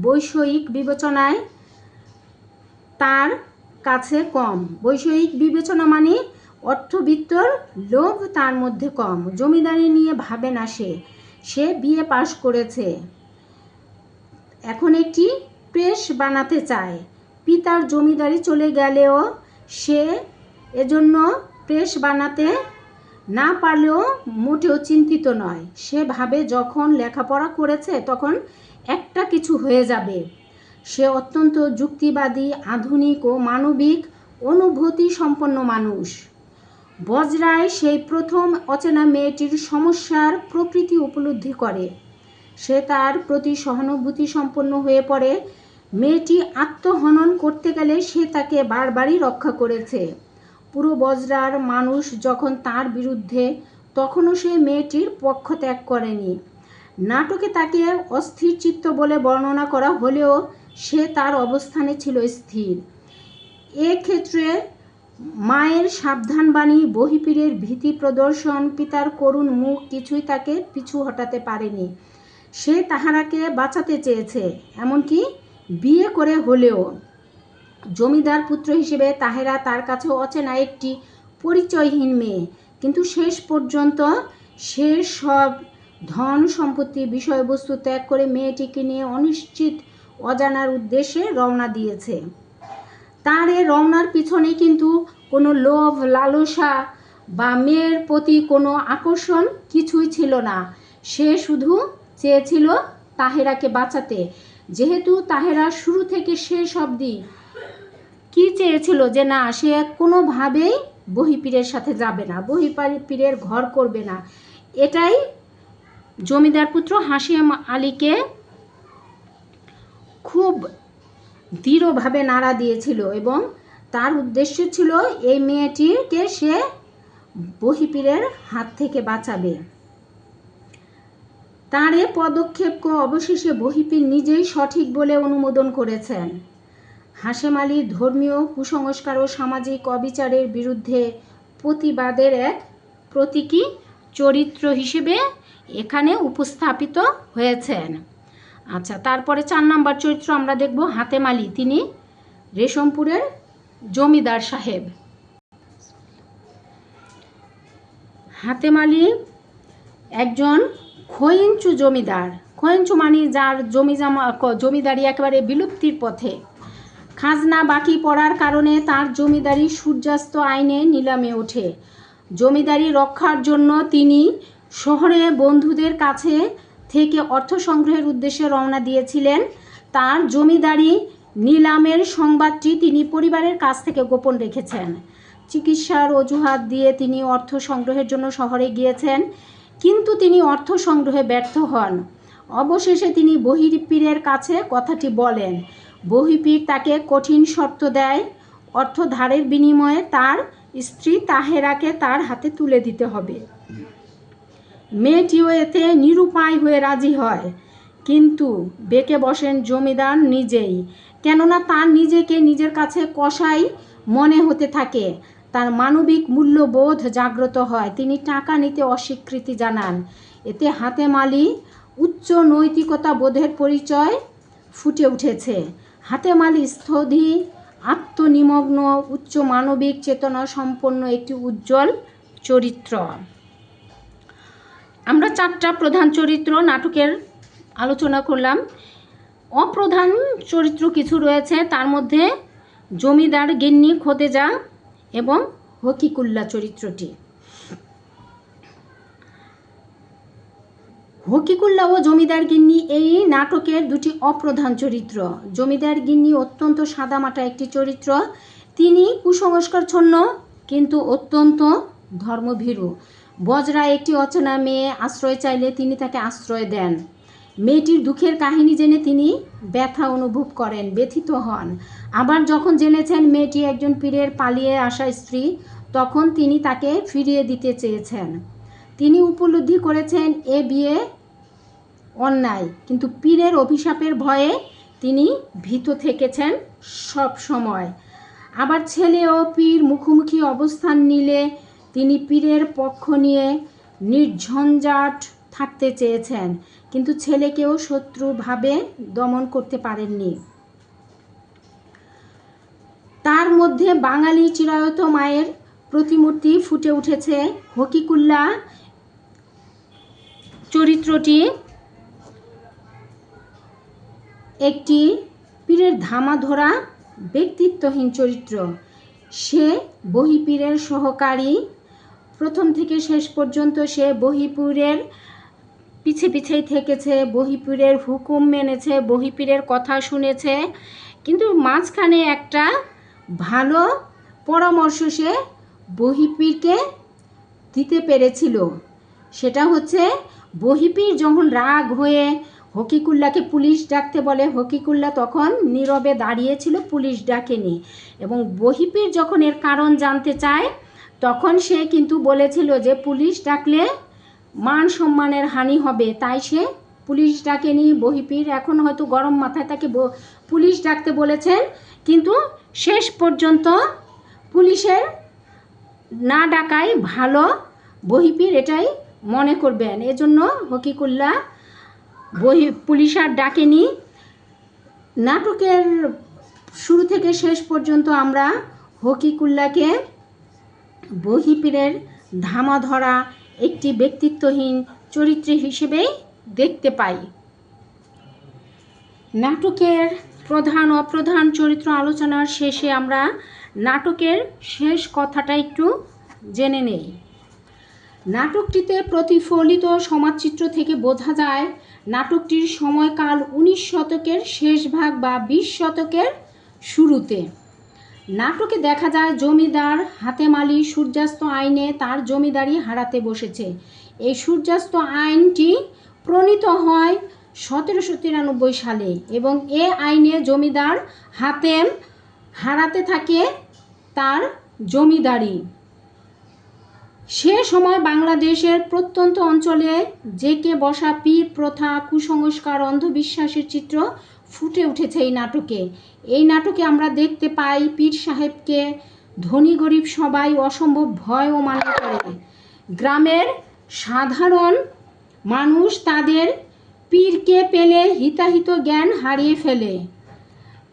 বৈষয়িক বিবেচনায় তার কাছে কম। বৈষয়িক বিবেচনা মানে অর্থবিত্তর লোভ তার মধ্যে কম। জমিদারি নিয়ে ভাবে না সে বিএ পাশ করেছে, এখন একটি প্রেস বানাতে চায়। পিতার জমিদারি চলে গেলেও সে এজন্য প্রেস বানাতে না পারলেও মোটেও চিন্তিত নয়। সে ভাবে যখন লেখাপড়া করেছে তখন একটা কিছু হয়ে যাবে। সে অত্যন্ত যুক্তিবাদী, আধুনিক ও মানবিক অনুভূতি সম্পন্ন মানুষ। বজরায় সেই প্রথম অচেনা মেয়েটির সমস্যার প্রকৃতি উপলব্ধি করে। সে তার প্রতি সহানুভূতি সম্পন্ন হয়ে পড়ে। মেয়েটি আত্মহনন করতে গেলে সে তাকে বারবারই রক্ষা করেছে। পুরো বজরার মানুষ যখন তার বিরুদ্ধে, তখনও সে মেয়েটির পক্ষ ত্যাগ করেনি। নাটকে তাকে অস্থির চিত্ত বলে বর্ণনা করা হলেও সে তার অবস্থানে ছিল স্থির। এক্ষেত্রে মায়ের সাবধানবাণী, বহিপীরের ভীতি প্রদর্শন, পিতার করুণ মুখ কিছুই তাকে পিছু হটাতে পারেনি। সে তাহারাকে বাঁচাতে চেয়েছে, এমনকি বিয়ে করে হলেও। জমিদার পুত্র হিসেবে তাহেরা তার কাছে অচেনা একটি পরিচয়হীন মেয়ে, কিন্তু শেষ পর্যন্ত সে সব ধন সম্পত্তি বিষয়বস্তু ত্যাগ করে মেয়েটিকে নিয়ে অনিশ্চিত অজানার উদ্দেশ্যে রওনা দিয়েছে। তার এ রওনার পিছনে কিন্তু কোনো লোভ লালসা বা মেয়ের প্রতি কোনো আকর্ষণ কিছুই ছিল না। সে শুধু চেয়েছিল তাহেরাকে বাঁচাতে। যেহেতু তাহেরা শুরু থেকে শেষ অবধি কি চেয়েছিল যে না, সে কোনোভাবেই বহিপীরের সাথে যাবে না, বহিপীরের ঘর করবে না, এটাই জমিদার পুত্র হাশেম আলীকে খুব দৃঢ়ভাবে নাড়া দিয়েছিল এবং তার উদ্দেশ্য ছিল এই মেয়েটিকে সে বহিপীরের হাত থেকে বাঁচাবে। তার এ পদক্ষেপকে অবশেষে বহিপীর নিজেই সঠিক বলে অনুমোদন করেছেন। হাশেম আলী ধর্মীয় কুসংস্কার ও সামাজিক অবিচারের বিরুদ্ধে প্রতিবাদের এক প্রতীকী চরিত্র হিসেবে এখানে উপস্থাপিত হয়েছেন। আচ্ছা, তারপরে 4 নম্বর চরিত্র আমরা দেখব হাতেম আলী। তিনি রেশমপুরের জমিদার সাহেব। হাতেম আলী একজন খোয়েঞ্চু জমিদার। খোয়েঞ্চু মানে যার জমিদারি একেবারে বিলুপ্তির পথে। খাজনা বাকি পড়ার কারণে তার জমিদারি সূর্যাস্ত আইনে নিলামে ওঠে। জমিদারি রক্ষার জন্য তিনি শহরে বন্ধুদের কাছে থেকে অর্থ সংগ্রহের উদ্দেশ্যে রওনা দিয়েছিলেন। তার জমিদারি নিলামের সংবাদটি তিনি পরিবারের কাছ থেকে গোপন রেখেছেন। চিকিৎসার অজুহাত দিয়ে তিনি অর্থ সংগ্রহের জন্য শহরে গিয়েছেন, কিন্তু তিনি অর্থ সংগ্রহে ব্যর্থ হন। অবশেষে তিনি বহিপীরের কাছে কথাটি বলেন। বহিপীর তাকে কঠিন শর্ত দেয়। অর্থ ধারের বিনিময়ে তার স্ত্রী তাহেরাকে তার হাতে তুলে দিতে হবে। মেয়েটিও এতে নিরুপায় হয়ে রাজি হয়, কিন্তু বেঁকে বসেন জমিদার নিজেই, কেননা তার নিজেকে নিজের কাছে কসাই মনে হতে থাকে। তার মানবিক মূল্যবোধ জাগ্রত হয়। তিনি টাকা নিতে অস্বীকৃতি জানান। এতে হাতেম আলী উচ্চ নৈতিকতা বোধের পরিচয় ফুটে উঠেছে। হাতেম আলী স্থধি, আত্মনিমগ্ন, উচ্চ মানবিক চেতনা সম্পন্ন একটি উজ্জ্বল চরিত্র। আমরা 4টা প্রধান চরিত্র নাটকের আলোচনা করলাম। অপ্রধান চরিত্র কিছু রয়েছে, তার মধ্যে জমিদার গিন্নি খোদেজা এবং হকিকুল্লা চরিত্রটি। হকিকুল্লা ও জমিদার গিন্নি এই নাটকের দুটি অপ্রধান চরিত্র। জমিদার গিন্নি অত্যন্ত সাদামাটা একটি চরিত্র। তিনি কুসংস্কারচ্ছন্ন কিন্তু অত্যন্ত ধর্মভীরু। বজরা একটি অচেনা মেয়ে আশ্রয় চাইলে তিনি তাকে আশ্রয় দেন। মেয়েটির দুঃখের কাহিনী জেনে তিনি ব্যথা অনুভব করেন, ব্যথিত হন। আবার যখন জেনেছেন মেয়েটি একজন পীরের পালিয়ে আসা স্ত্রী, তখন তিনি তাকে ফিরিয়ে দিতে চেয়েছেন। তিনি উপলব্ধি করেছেন এ বিয়ে অন্যায়, কিন্তু পীরের অভিশাপের ভয়ে তিনি ভীত থেকেছেন সব সময়। আবার ছেলে ও পীর মুখোমুখি অবস্থান নিলে তিনি পীরের পক্ষ নিয়ে নির্ঝঞ্ঝাট থাকতে চেয়েছেন, কিন্তু ছেলেকেও শত্রুভাবে দমন করতে পারেননি। তার মধ্যে বাঙালি চিরায়ত মায়ের প্রতিমূর্তি ফুটে উঠেছে। হকিকুল্লা চরিত্রটি একটি পীরের ধামাধরা ব্যক্তিত্বহীন চরিত্র। সে বহিপীরের সহকারী। প্রথম থেকে শেষ পর্যন্ত সে বহিপীরের পিছে পিছেই থেকেছে, বহিপীরের হুকুম মেনেছে, বহিপীরের কথা শুনেছে, কিন্তু মাঝখানে একটা ভালো পরামর্শ সে বহিপীরকে দিতে পেরেছিল। সেটা হচ্ছে বহিপীর যখন রাগ হয়ে হকিকুল্লাকে পুলিশ ডাকতে বলে, হকিকুল্লা তখন নীরবে দাঁড়িয়েছিল, পুলিশ ডাকেনি। এবং বহিপীর যখন এর কারণ জানতে চায় তখন সে কিন্তু বলেছিল যে পুলিশ ডাকলে মান সম্মানের হানি হবে, তাই সে পুলিশ ডাকেনি। বহিপীর এখন হয়তো গরম মাথায় তাকে পুলিশ ডাকতে বলেছেন, কিন্তু শেষ পর্যন্ত পুলিশের না ডাকাই ভালো, বহিপীর এটাই মনে করবেন। এজন্য হকিকুল্লা পুলিশ আর ডাকেনি। নাটকের শুরু থেকে শেষ পর্যন্ত আমরা হকিকুল্লাকে বহিপীরের ধামা ধরা একটি ব্যক্তিত্বহীন চরিত্র হিসেবেই দেখতে পাই। নাটকের প্রধান অপ্রধান চরিত্র আলোচনার শেষে আমরা নাটকের শেষ কথাটা একটু জেনে নেই। নাটকটিতে প্রতিফলিত সমাজচিত্র থেকে বোঝা যায় নাটকটির সময়কাল 19 শতকের শেষ ভাগ বা 20 শতকের শুরুতে। নাটকে দেখা যায় জমিদার হাতেম আলী সূর্যাস্ত আইনে তার জমিদারি হারাতে বসেছে। এই সূর্যাস্ত আইনটি প্রণীত হয় 1793 সালে এবং এ আইনে জমিদার হাতেম হারাতে থাকে তার জমিদারি। সে সময় বাংলাদেশের প্রত্যন্ত অঞ্চলে জেঁকে বসা পীর প্রথা, কুসংস্কার, অন্ধবিশ্বাসের চিত্র ফুটে উঠেছে এই নাটকে। এই নাটকে আমরা দেখতে পাই পীর সাহেবকে ধনী গরিব সবাই অসম্ভব ভয় ও মান্য করে। গ্রামের সাধারণ মানুষ তাদের পীরকে পেলে হিতাহিত জ্ঞান হারিয়ে ফেলে,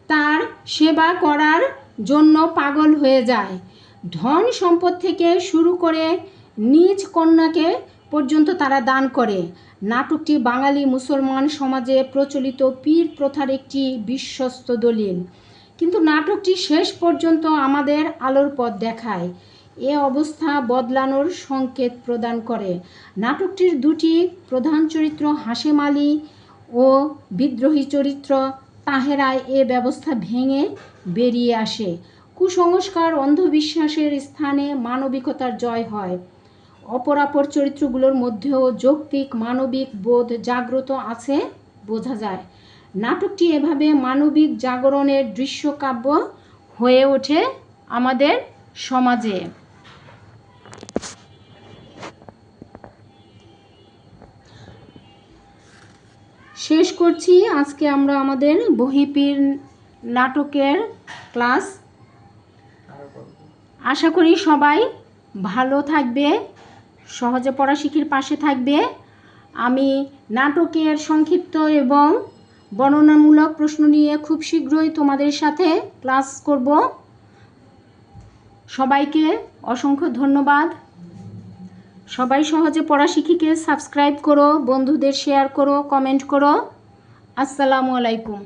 তার সেবা করার জন্য পাগল হয়ে যায়। ধন সম্পদ থেকে শুরু করে নিজ কন্যাকে পর্যন্ত তারা দান করে। নাটকটি বাঙালি মুসলমান সমাজে প্রচলিত পীর প্রথার একটি বিশ্বস্ত দলিল, কিন্তু নাটকটি শেষ পর্যন্ত আমাদের আলোর পথ দেখায়, এ অবস্থা বদলানোর সংকেত প্রদান করে। নাটকটির দুটি প্রধান চরিত্র হাশেম আলী ও বিদ্রোহী চরিত্র তাহেরায় এ ব্যবস্থা ভেঙে বেরিয়ে আসে। কুসংস্কার অন্ধবিশ্বাসের স্থানে মানবিকতার জয় হয়। অপরাপর চরিত্রগুলোর মধ্যেও যৌক্তিক মানবিক বোধ জাগ্রত আছে বোঝা যায়। নাটকটি এভাবে মানবিক জাগরণের দৃশ্যকাব্য হয়ে ওঠে আমাদের সমাজে। শেষ করছি আজকে আমরা আমাদের বহিপীর নাটকের ক্লাস। আশা করি সবাই ভালো থাকবে, সহজে পড়াশিখির পাশে থাকবে। আমি নাটকের সংক্ষিপ্ত এবং বর্ণনামূলক প্রশ্ন নিয়ে খুব শীঘ্রই তোমাদের সাথে ক্লাস করব। সবাইকে অসংখ্য ধন্যবাদ। সবাই সহজে পড়াশিখিকে সাবস্ক্রাইব করো, বন্ধুদের শেয়ার করো, কমেন্ট করো। আসসালামু আলাইকুম।